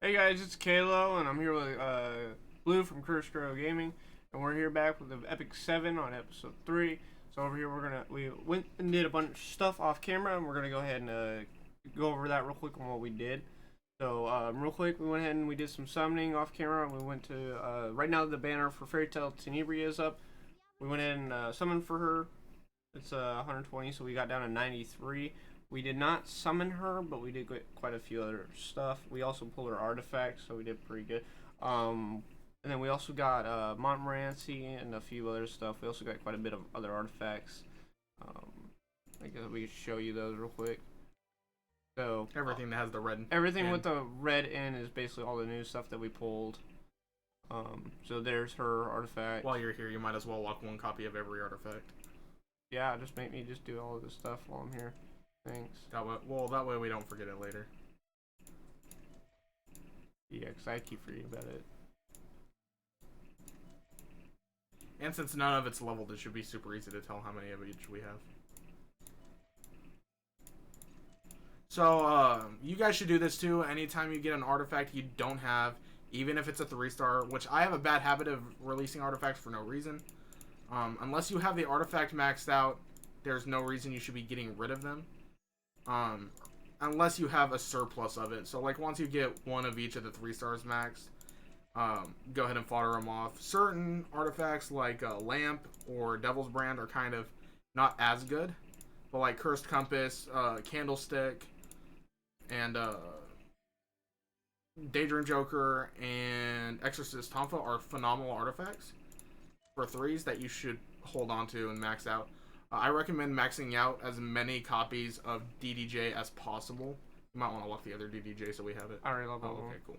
Hey guys, it's Kalo, and I'm here with Blue from CursedCrowGaming, and we're here back with the Epic 7 on episode 3. So over here we went and did a bunch of stuff off camera, and we're gonna go ahead and go over that real quick on what we did. So real quick, we went ahead and we did some summoning off camera, and we went to right now the banner for Fairytale Tenebria is up. We went ahead and summoned for her. It's 120, so we got down to 93. We did not summon her, but we did get quite a few other stuff. We also pulled her artifacts, so we did pretty good. And then we also got Montmorency and a few other stuff. We also got quite a bit of other artifacts. I guess we could show you those real quick. So everything that has the red. Everything end. with the red end is basically all the new stuff that we pulled. So there's her artifact. While you're here, you might as well lock one copy of every artifact. Yeah, just make me just do all of this stuff while I'm here. Thanks. That way we don't forget it later. Yeah, because I keep forgetting about it. And since none of it's leveled, it should be super easy to tell how many of each we have. So, you guys should do this too. Anytime you get an artifact you don't have, even if it's a 3-star, which I have a bad habit of releasing artifacts for no reason. Unless you have the artifact maxed out, there's no reason you should be getting rid of them. Unless you have a surplus of it. So, like, once you get one of each of the 3-stars maxed, go ahead and fodder them off. Certain artifacts, like Lamp or Devil's Brand, are kind of not as good. But, like, Cursed Compass, Candlestick, and Daydream Joker, and Exorcist Tonfa are phenomenal artifacts for 3s that you should hold on to and max out. I recommend maxing out as many copies of DDJ as possible. You might want to lock the other DDJ so we have it. I already love that one. Okay, cool.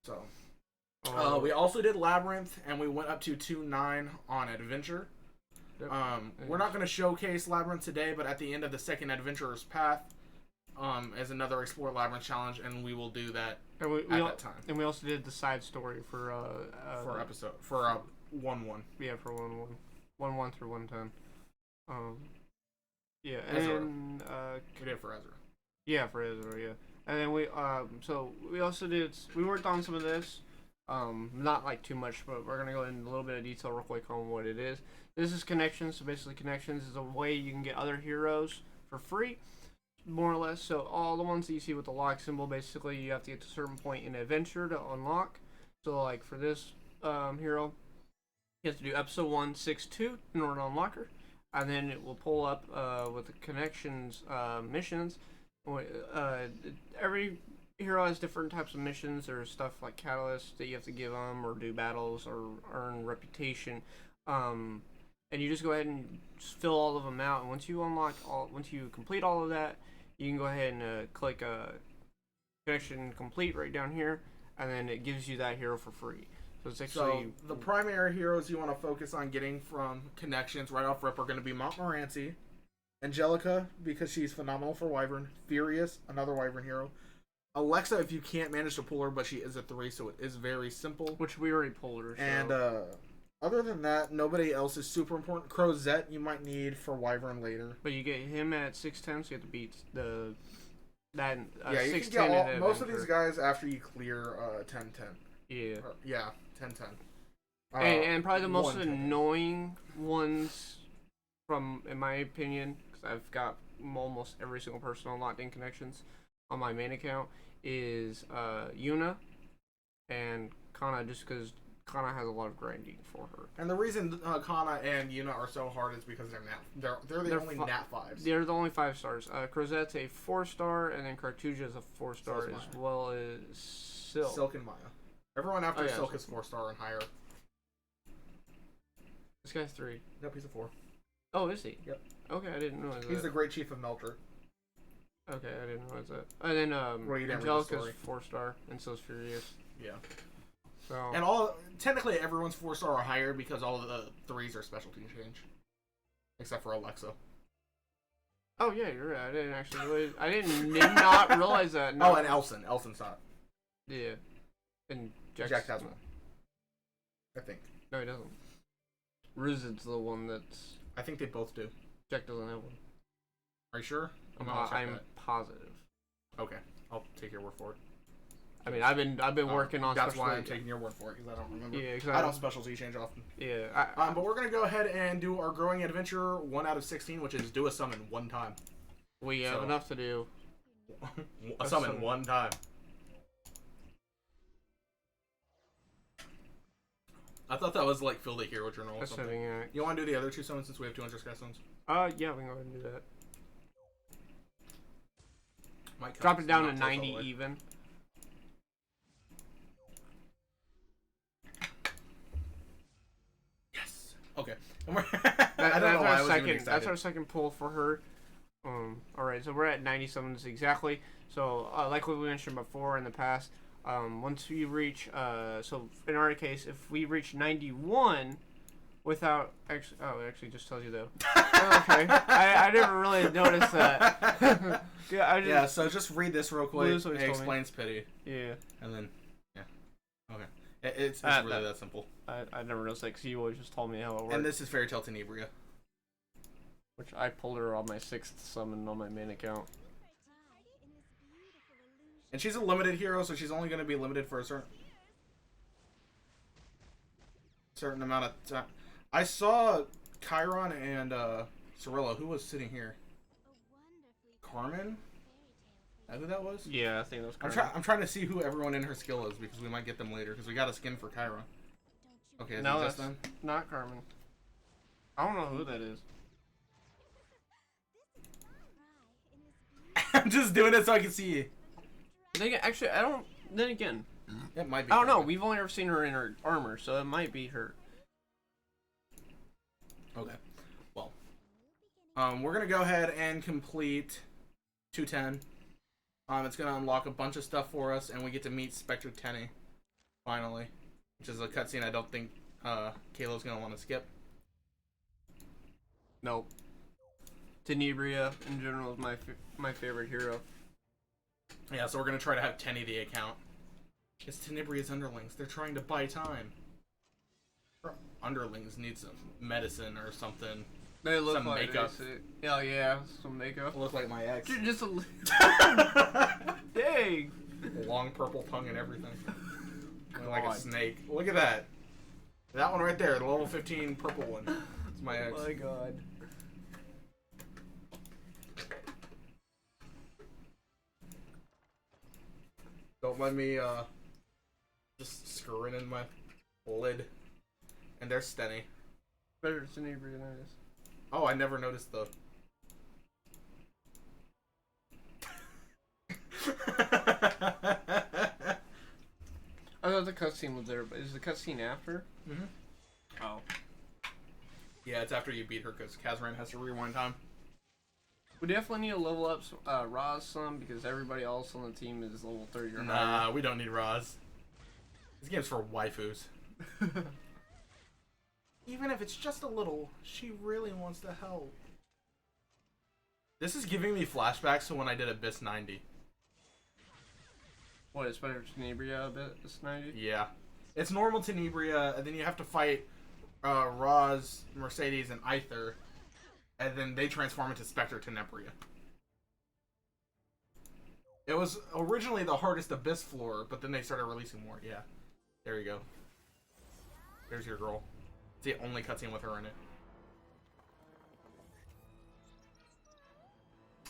So, we also did Labyrinth, and we went up to 2-9 on Adventure. Yep. We're not going to showcase Labyrinth today, but at the end of the second Adventurer's Path is another Explore Labyrinth challenge, and we will do that at that time. And we also did the side story for 1-1. Yeah, for 1-1. 1-1 through 110. Yeah, and Ezra. then We did it for Ezra. yeah, for Ezra, yeah. And then so we also we worked on some of this, not like too much, but we're gonna go into a little bit of detail real quick on what it is. This is Connections. So basically, Connections is a way you can get other heroes for free, more or less. So all the ones that you see with the lock symbol, basically you have to get to a certain point in Adventure to unlock. So like for this hero, you have to do episode 162 in order to unlock her. And then it will pull up with the Connections missions. Every hero has different types of missions. There's stuff like Catalyst that you have to give them, or do battles, or earn reputation. And you just go ahead and just fill all of them out. And once you complete all of that, you can go ahead and click Connection Complete right down here, and then it gives you that hero for free. So it's actually the primary heroes you want to focus on getting from Connections right off rip are going to be Montmorency, Angelica, because she's phenomenal for Wyvern, Furious, another Wyvern hero, Alexa if you can't manage to pull her, but she is a 3, so it is very simple. Which we already pulled her. So. And other than that, nobody else is super important. Crozet you might need for Wyvern later. But you get him at 610, so you have to beat you can get most of these guys after you clear 10-10. Yeah. Yeah, 10-10. And probably the most annoying ones, in my opinion, because I've got almost every single person unlocked in Connections on my main account, is Yuna and Kana, just because Kana has a lot of grinding for her. And the reason Kana and Yuna are so hard is because they're the only Nat 5s. They're the only 5 stars. Crozet's a 4-star, and then Cartuja is a 4-star, as well as Silk. Silk and Maya. Everyone after Silk is 4-star and higher. This guy's 3. Yep, he's a 4. Oh, is he? Yep. Okay, I didn't realize that. He's the Great Chief of Melter. Okay, I didn't realize that. And then Angelica's 4-star, and so's Furious. Yeah. So. And technically everyone's 4-star or higher because all of the 3s are specialty change, except for Alexa. Oh yeah, you're right. I did not realize that. No. Oh, and Elson's not. Yeah. And Jack has one. I think. No, he doesn't. Ruzid's the one that's. I think they both do. Jack doesn't have one. Are you sure? I'm positive. Okay, I'll take your word for it. I mean, I've been working on. That's why I'm taking your word for it, because I don't remember. Yeah, because I don't specialty change often. Yeah. But we're gonna go ahead and do our growing adventure 1 out of 16, which is do a summon 1 time. We have enough to do. A summon 1 time. I thought that was like fill the hero journal or something. You want to do the other 2 summons since we have 200 sky stones? Yeah, we can go ahead and do that. Drop it down to 90 even. Yes. Okay. That's our second pull for her. Alright, so we're at 90 summons exactly. So, like what we mentioned before in the past, once we reach, so in our case, if we reach 91 without, actually, it actually just tells you though. Okay, I never really noticed that. Yeah, so just read this real quick. It explains pity. Yeah. And then, yeah. Okay. It's really that simple. I never noticed that because you always just told me how it worked. And this is Fairytale Tenebria. Which I pulled her on my 6th summon on my main account. And she's a limited hero, so she's only going to be limited for a certain amount of time. I saw Chiron and Cirilla. Who was sitting here? Carmen? Is that who that was? Yeah, I think that was Carmen. I'm trying to see who everyone in her skill is, because we might get them later, because we got a skin for Chiron. Okay, is no, it just them? Not Carmen. I don't know who that is. I'm just doing it so I can see you. Actually, I don't. Then again, it might be. I don't know. We've only ever seen her in her armor, so it might be her. Okay. Well, we're gonna go ahead and complete 210. It's gonna unlock a bunch of stuff for us, and we get to meet Spectre Tenny finally, which is a cutscene I don't think Kayla's gonna want to skip. Nope. Tenebria in general is my favorite hero. Yeah, so we're gonna try to have Tenny the account. It's Tenebria's underlings. They're trying to buy time. Her underlings need some medicine or something. They look some like makeup. Oh yeah, some makeup. Look like my ex. Just a dang. Long purple tongue and everything. Like a snake. Look at that. That one right there, the level 15 purple one. It's my ex. Oh my god. Don't let me, just screwing in my lid. And there's Stenny. Better Tenebria than that is. Oh, I never noticed the... I thought the cutscene was there, but is the cutscene after? Mm-hmm. Oh. Yeah, it's after you beat her, because Kazran has to rewind time. We definitely need to level up Roz some, because everybody else on the team is level 30 or higher. Nah, we don't need Roz. This game's for waifus. Even if it's just a little, she really wants to help. This is giving me flashbacks to when I did Abyss 90. What, it's better Tenebria Abyss 90? Yeah. It's normal Tenebria, and then you have to fight Roz, Mercedes, and Aether, and then they transform into Spectre Tenebria. It was originally the hardest Abyss floor, but then they started releasing more. Yeah. There you go. There's your girl. It's the only cutscene with her in it.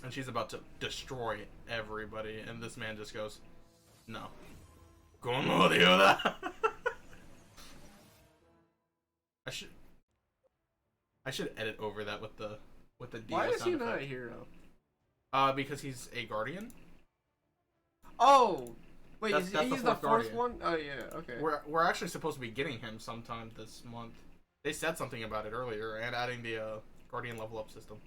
And she's about to destroy everybody, and this man just goes, no. ¿Cómo dios? I should edit over that with the DS. Why is he not a hero? Because he's a guardian. Oh, wait, that's he's the fourth one? Oh yeah, okay. We're actually supposed to be getting him sometime this month. They said something about it earlier, and adding the guardian level up system.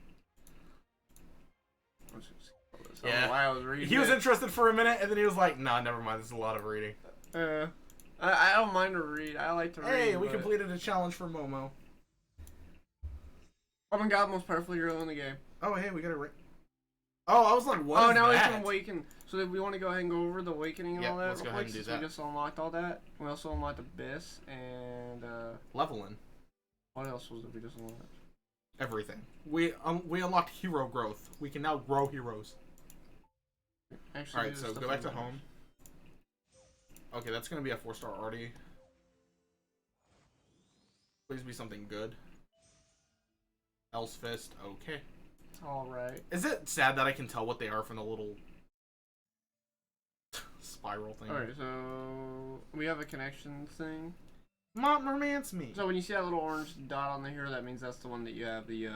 Yeah, why I was reading he was interested for a minute, and then he was like, "Nah, never mind. This is a lot of reading." I don't mind to read. I like to read. Hey, we completed a challenge for Momo. Oh my god, most powerful hero in the game. Oh, hey, we got a. Oh, I was like, what? Oh, now we can awaken. So if we want to go ahead and go over the awakening and all that, let's go ahead and do that. We just unlocked all that. We also unlocked Abyss and Leveling. What else was it we just unlocked? Everything. We unlocked hero growth. We can now grow heroes. Actually, alright, so go back to home. Okay, that's gonna be a 4-star Artie. Please be something good. Else Fist, okay. Alright. Is it sad that I can tell what they are from the little spiral thing? Alright, so we have a connection thing. Mom romance me. So when you see that little orange dot on the hero, that means that's the one that you have the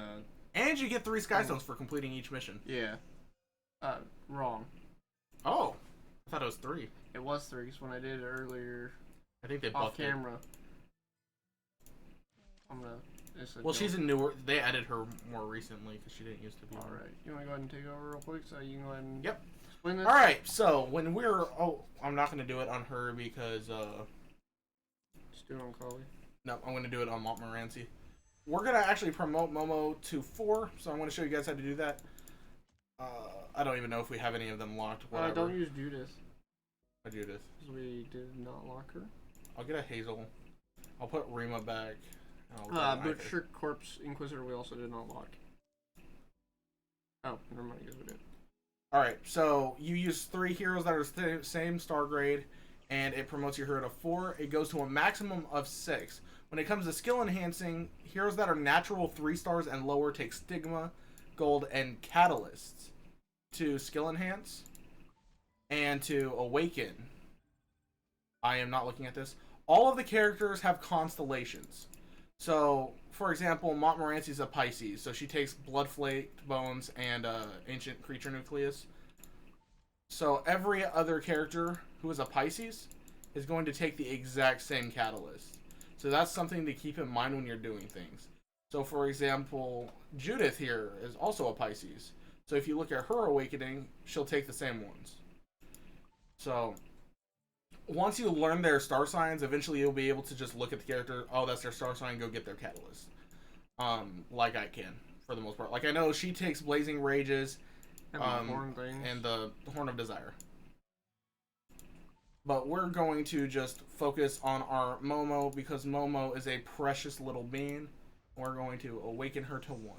And you get 3 Sky Stones for completing each mission. yeah. Wrong. Oh, I thought it was 3. It was 3 because when I did it earlier I think they off buffed camera. I'm gonna. Well, she's a newer. They added her more recently because she didn't used to be. All right, you want to go ahead and take over real quick so you can go ahead and Yep. explain this? All right, so when we're I'm not gonna do it on her because Just do it on Collie. no, I'm gonna do it on Montmorency. We're gonna actually promote Momo to 4, so I'm gonna show you guys how to do that. I don't even know if we have any of them locked. Whatever. Don't use Judith. I Judith. Because we did not lock her. I'll get a Hazel. I'll put Rima back. Butcher Corpse Inquisitor we also did not lock. Oh, never mind, I guess we did. Alright, so you use 3 heroes that are same star grade, and it promotes your hero to 4. It goes to a maximum of 6. When it comes to skill enhancing, heroes that are natural 3 stars and lower take Stigma, Gold, and Catalysts to skill enhance. And to awaken. I am not looking at this. All of the characters have constellations. So, for example, Montmorency's a Pisces, so she takes Bloodflaked Bones and Ancient Creature Nucleus. So every other character who is a Pisces is going to take the exact same catalyst. So that's something to keep in mind when you're doing things. So for example, Judith here is also a Pisces. So if you look at her awakening, she'll take the same ones. So once you learn their star signs, eventually you'll be able to just look at the character, oh, that's their star sign, go get their catalyst. Like I can, for the most part. Like I know she takes Blazing Rages, and the Horn of Desire. But we're going to just focus on our Momo, because Momo is a precious little being. We're going to awaken her to 1.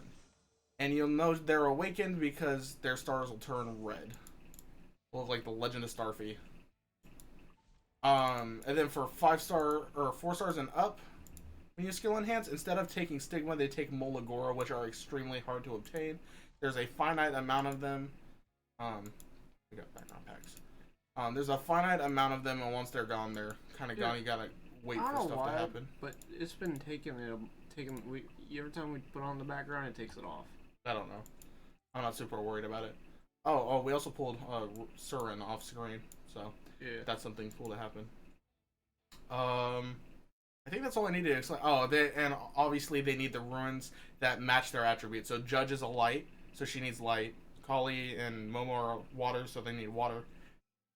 And you'll know they're awakened because their stars will turn red. Look like the Legend of Starfy. And then for 5-star or 4 stars and up, when you skill enhance, instead of taking Stigma, they take Molagora, which are extremely hard to obtain. There's a finite amount of them. We got background packs. There's a finite amount of them, and once they're gone, they're kind of gone. You gotta wait for stuff to happen. But it's been taking. Every time we put on the background, it takes it off. I don't know. I'm not super worried about it. Oh, we also pulled Surin off screen, so yeah, that's something cool to happen. I think that's all I need to explain. Oh, and obviously they need the ruins that match their attributes. So Judge is a light, so she needs light. Kali and Momo are water, so they need water.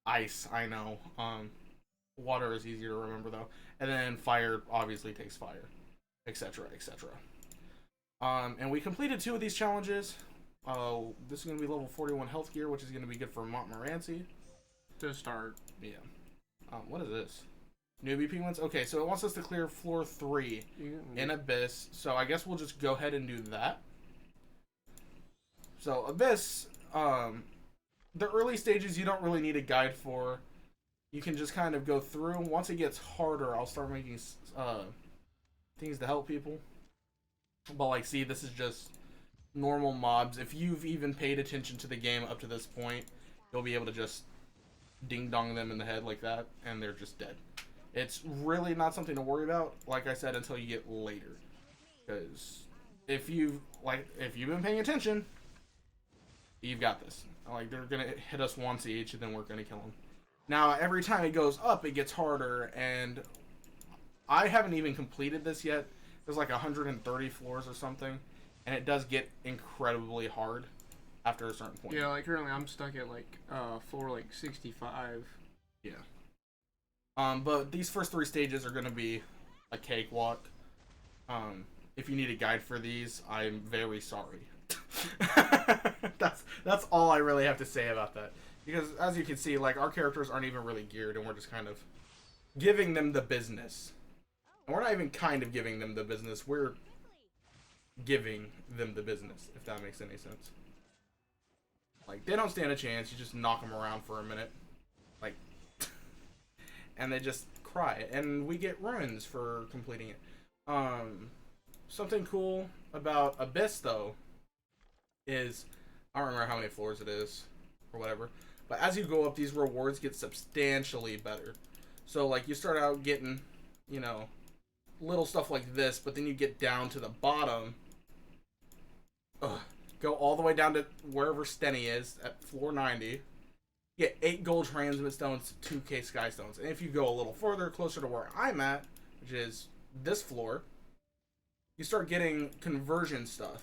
Ice, I know. Water is easier to remember though. And then fire obviously takes fire, etc., etc. And we completed 2 of these challenges. This is going to be level 41 health gear, which is going to be good for Montmorency. To start. Yeah. What is this? Newbie penguins? Okay, so it wants us to clear floor 3 in Abyss. So I guess we'll just go ahead and do that. So Abyss, the early stages you don't really need a guide for. You can just kind of go through. Once it gets harder, I'll start making things to help people. But like, see, this is just normal mobs. If you've even paid attention to the game up to this point, you'll be able to just ding-dong them in the head like that, and they're just dead. It's really not something to worry about, like I said, until you get later. Because if you've been paying attention, you've got this. Like, they're gonna hit us once each, and then we're gonna kill them. Now, every time it goes up, it gets harder, and I haven't even completed this yet. There's like 130 floors or something, and it does get incredibly hard after a certain point. Yeah, like currently I'm stuck at like floor like 65. Yeah. But these first 3 stages are gonna be a cakewalk. If you need a guide for these, I'm very sorry. That's all I really have to say about that. Because as you can see, like, our characters aren't even really geared, and we're just kind of giving them the business. And we're not even kind of giving them the business, we're giving them the business, if that makes any sense. Like, they don't stand a chance, you just knock them around for a minute. Like, and they just cry, and we get ruins for completing it. Something cool about Abyss though is, I don't remember how many floors it is or whatever, but as you go up, these rewards get substantially better. So like you start out getting, you know, little stuff like this, but then you get down to the bottom. Go all the way down to wherever Stenny is at floor 90. Get 8 gold transmit stones to 2k sky stones. And if you go a little further, closer to where I'm at, which is this floor, you start getting conversion stuff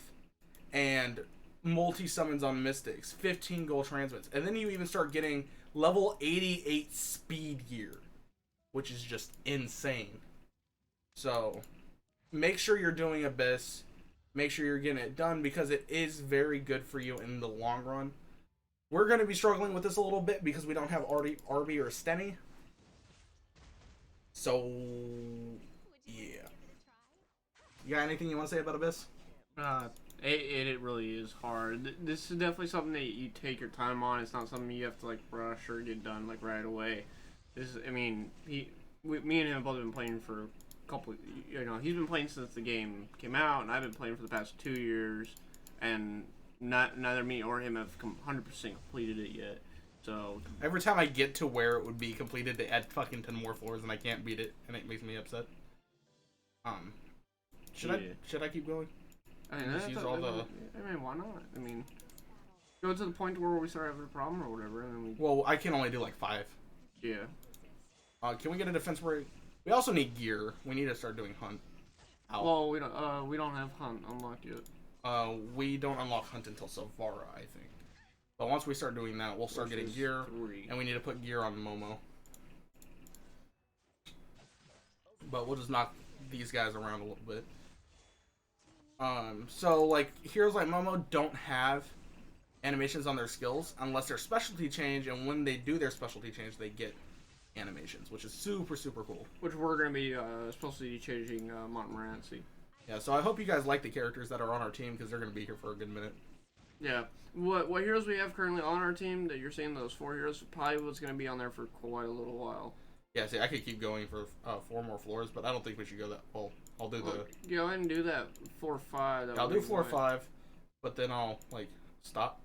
and multi-summons on mystics, 15 gold transmits. And then you even start getting level 88 speed gear, which is just insane. So make sure you're doing Abyss. Make sure you're getting it done because it is very good for you in the long run. We're going to be struggling with this a little bit because we don't have Arby or Stenny. So, yeah. You got anything you want to say about Abyss? It really is hard. This is definitely something that you take your time on. It's not something you have to like rush or get done like right away. This is, I mean, me and him have both been playing for a couple. You know, he's been playing since the game came out, and I've been playing for the past 2 years, and neither me or him have 100% completed it yet. So every time I get to where it would be completed, they add fucking 10 more floors, and I can't beat it, and it makes me upset. Should I keep going? I mean, why not? I mean, go to the point where we start having a problem or whatever, and then we. Well, I can only do like 5. Yeah. Can we get a defense where we also need gear? We need to start doing hunt. Ow. Well, we don't have hunt unlocked yet. We don't unlock hunt until Savara, I think. But once we start doing that, we'll start getting gear, 3. and we need to put gear on Momo. But we'll just knock these guys around a little bit. So like heroes like Momo don't have animations on their skills unless they're specialty change, and when they do their specialty change, they get animations, which is super cool. Which we're gonna be supposed to be changing Montmorency. Yeah, so I hope you guys like the characters that are on our team because they're gonna be here for a good minute. Yeah. What heroes we have currently on our team that you're saying those 4 heroes probably was gonna be on there for quite a little while. Yeah, see, I could keep going for 4 more floors, but I don't think we should go that. Well, I'll do the. Go ahead and do that floor 5. I'll do floor 5, but then I'll like stop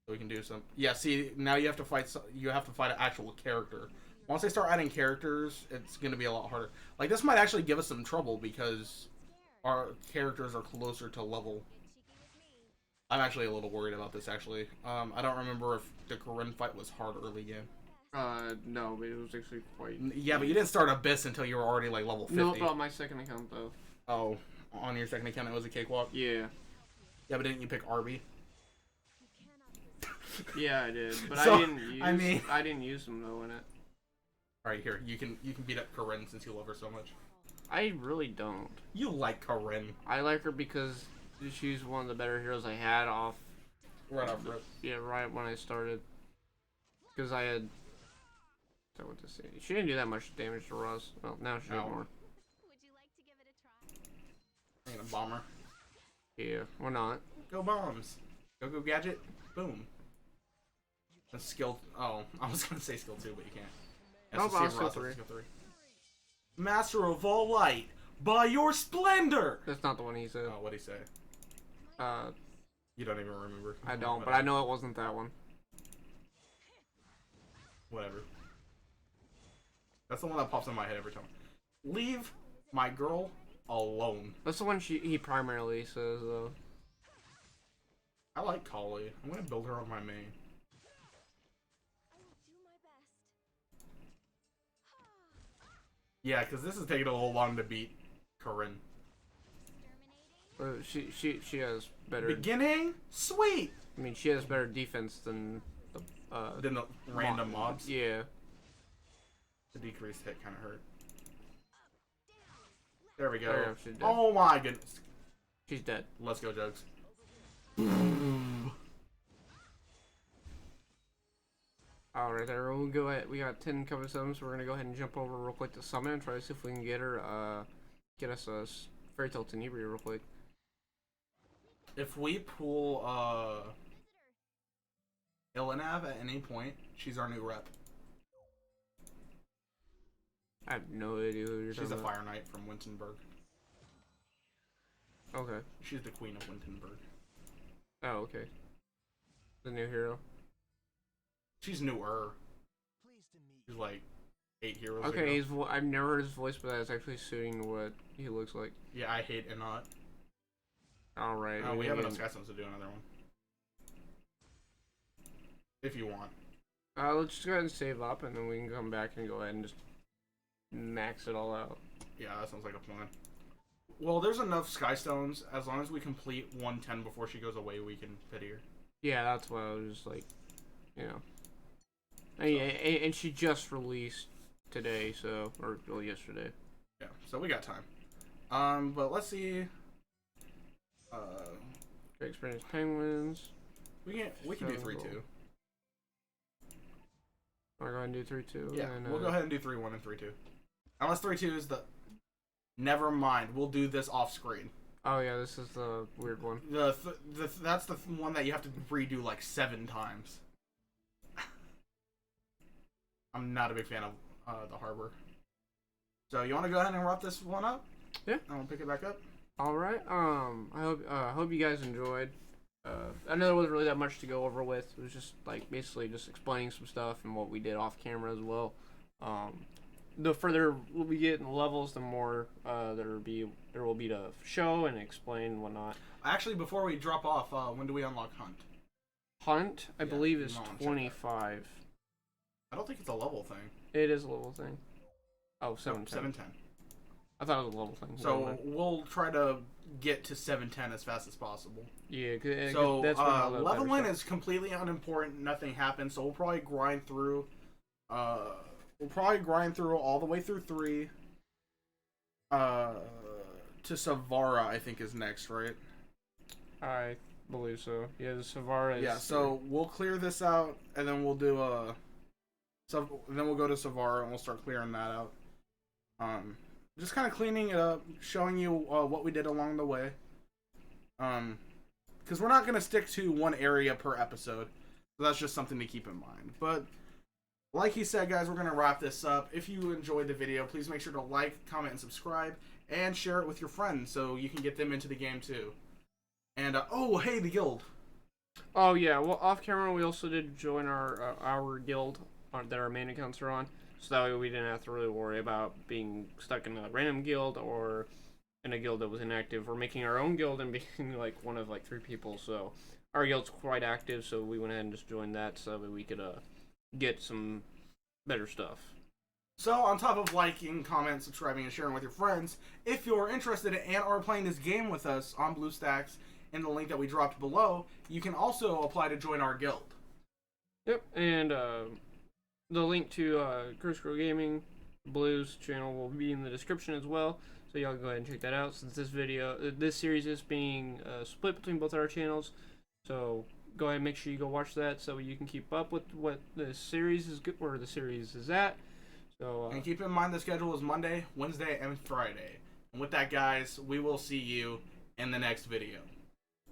so we can do some. Yeah, see, now you have to fight. You have to fight an actual character. Once they start adding characters, it's gonna be a lot harder. Like this might actually give us some trouble because our characters are closer to level. I'm actually a little worried about this actually. I don't remember if the Corinne fight was hard early game. No, but it was actually quite. Yeah, but you didn't start Abyss until you were already like level 50. No, about my second account though. Oh, on your second account it was a cakewalk? Yeah. Yeah, but didn't you pick Arby? Yeah, I did, but So, I didn't use them though in it. Alright, here, you can beat up Corinne since you love her so much. I really don't. You like Corinne. I like her because she's one of the better heroes I had off. Right off rip. Yeah, right when I started. Because I had. I want to say she didn't do that much damage to Russ. Well, now she did more. Would you like to give it a try? I'm a bomber. Yeah, or not. Go bombs. Go gadget. Boom. And skill. Oh, I was gonna say skill 2, but you can't. No, That's but skill skill 3. 3. Master of all light, by your splendor. That's not the one he said. Oh, what'd he say? You don't even remember. I don't, but I know it wasn't that one. Whatever. That's the one that pops in my head every time. Leave my girl alone. That's the one he primarily says though. I like Kali. I'm gonna build her on my main. I will do my best. Yeah, because this is taking a little long to beat Corinne. She has better. Beginning? Sweet! I mean, she has better defense than the random mobs? Yeah. The decreased hit kind of hurt. There we go. There, she's dead. Oh my goodness. She's dead. Let's go, Jugs. Alright, there we'll go ahead. We got 10 cover summons, so we're gonna go ahead and jump over real quick to summon and try to see if we can get her, get us a Fairytale Tenebria real quick. If we pull, Ilanav at any point, she's our new rep. I have no idea who you're She's talking a about. Fire Knight from Wintenberg. Okay. She's the queen of Wintenberg. Oh, okay. The new hero. She's newer. She's like 8 heroes ago. Okay, I've never heard his voice, but that's actually suiting to what he looks like. Yeah, I hate Inot. Alright. We have enough Skystones to do another one. If you want. Let's just go ahead and save up, and then we can come back and go ahead and just max it all out. Yeah, that sounds like a plan. Well, there's enough Skystones. As long as we complete 110 before she goes away, we can pity her. Yeah, that's why I was just like, you know. And she just released today, so, or well, yesterday. Yeah, so we got time. But let's see. Experience penguins. We can do 3-2. I'll go ahead and do 3-2. Yeah, and, we'll go ahead and do 3-1 and 3-2. Unless 3-2 is the. Never mind. We'll do this off screen. Oh yeah, this is the weird one. That's the one that you have to redo like 7 times. I'm not a big fan of the harbor. So you want to go ahead and wrap this one up? Yeah. And we'll pick it back up. All right. I hope you guys enjoyed. I know there wasn't really that much to go over with. It was just like basically just explaining some stuff and what we did off camera as well. The further we get in the levels, the more there will be to show and explain and whatnot. Actually, before we drop off, when do we unlock Hunt? Hunt, I believe, is no, 25. I don't think it's a level thing. It is a level thing. Oh, 710. 710. I thought it was a level thing. So we'll try to get to 710 as fast as possible. Yeah, so that's when all the better leveling stuff. is completely unimportant. Nothing happens. So we'll probably grind through. We'll probably grind through all the way through 3. To Savara, I think is next, right? I believe so. Yeah, the Savara is... Yeah, so we'll clear this out, and then we'll do then we'll go to Savara, and we'll start clearing that out. Just kind of cleaning it up, showing you what we did along the way. Because we're not going to stick to one area per episode. So that's just something to keep in mind. But like he said, guys, we're going to wrap this up. If you enjoyed the video, please make sure to like, comment, and subscribe. And share it with your friends so you can get them into the game too. And, oh, hey, the guild. Oh, yeah. Well, off camera, we also did join our guild that our main accounts are on. So that way we didn't have to really worry about being stuck in a random guild or in a guild that was inactive. We're making our own guild and being like one of like 3 people. So our guild's quite active, so we went ahead and just joined that so that we could get some better stuff. So on top of liking, commenting, subscribing, and sharing with your friends, if you're interested in and are playing this game with us on BlueStacks in the link that we dropped below, you can also apply to join our guild. Yep, and the link to CursedCrowGaming Blue's channel will be in the description as well, so y'all go ahead and check that out. Since this series is being split between both our channels, so go ahead and make sure you go watch that so you can keep up with what the series is where the series is at. So and keep in mind the schedule is Monday, Wednesday, and Friday. And with that, guys, we will see you in the next video.